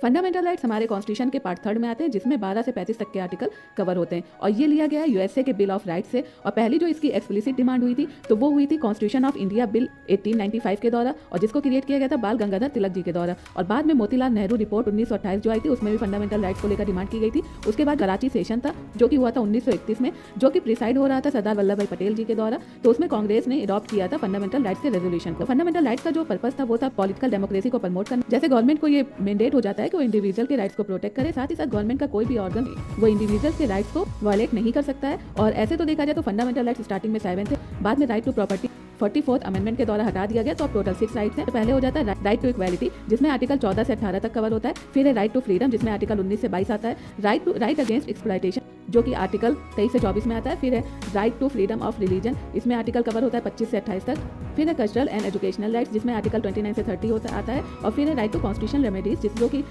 Fundamental rights हमारे constitution के part 3 में आते हैं, जिसमें 12 से 35 तक के आर्टिकल कवर होते हैं और ये लिया गया है यूएसए के बिल ऑफ राइट्स से। और पहली जो इसकी एक्सप्लिसिट डिमांड हुई थी तो वो हुई थी कॉन्स्टिट्यूशन ऑफ इंडिया बिल 1895 के द्वारा, और जिसको क्रिएट किया गया था बाल गंगाधर तिलक जी के द्वारा। और बाद में मोतीलाल नेहरू रिपोर्ट 1928 जो आई थी उसमें भी फंडामेंटल राइट्स को लेकर डिमांड की गई थी। उसके बाद कराची सेशन था जो कि हुआ था 1931 में, जो कि प्रिसाइड हो रहा था सरदार वल्लभ भाई पटेल जी के द्वारा। तो उसमें कांग्रेस ने अडॉप्ट किया था फंडामेंटल राइट्स के रेजोल्यूशन को। फंडामेंटल राइट्स का जो पर्पस था वो था पॉलिटिकल डेमोक्रेसी को प्रमोट करना। जैसे गवर्नमेंट को ये मैंडेट हो जाता है कि वो इंडिविजुअल के राइट्स को प्रोटेक्ट करे, साथ ही साथ गवर्नमेंट का कोई भी ऑर्गन वो इंडिविजुअल के राइट्स को वायलेट नहीं कर सकता है। और ऐसे तो देखा जाए तो फंडामेंटल राइट्स स्टार्टिंग में 7 थे, बाद में right to property 44th amendment के द्वारा हटा दिया गया, तो अब टोटल 6 राइट्स हैं। तो पहले हो जाता है राइट टू इक्वालिटी, जिसमें आर्टिकल 14 से 18 तक कवर होता है। फिर है राइट टू फ्रीडम, जिसमें आर्टिकल 19 से 22 आता है। राइट अगेंस्ट एक्सप्लॉयटेशन, जो कि आर्टिकल 23 से 24 में आता है। फिर है right to freedom of religion, इसमें आर्टिकल कवर होता है 25 से 28 तक। फिर है कल्चरल एंड एजुकेशनल राइट्स, जिसमें आर्टिकल 29 से 30 होता आता है। और फिर है राइट टू कॉन्स्टिट्यूशनल रेमेडीज, जो कि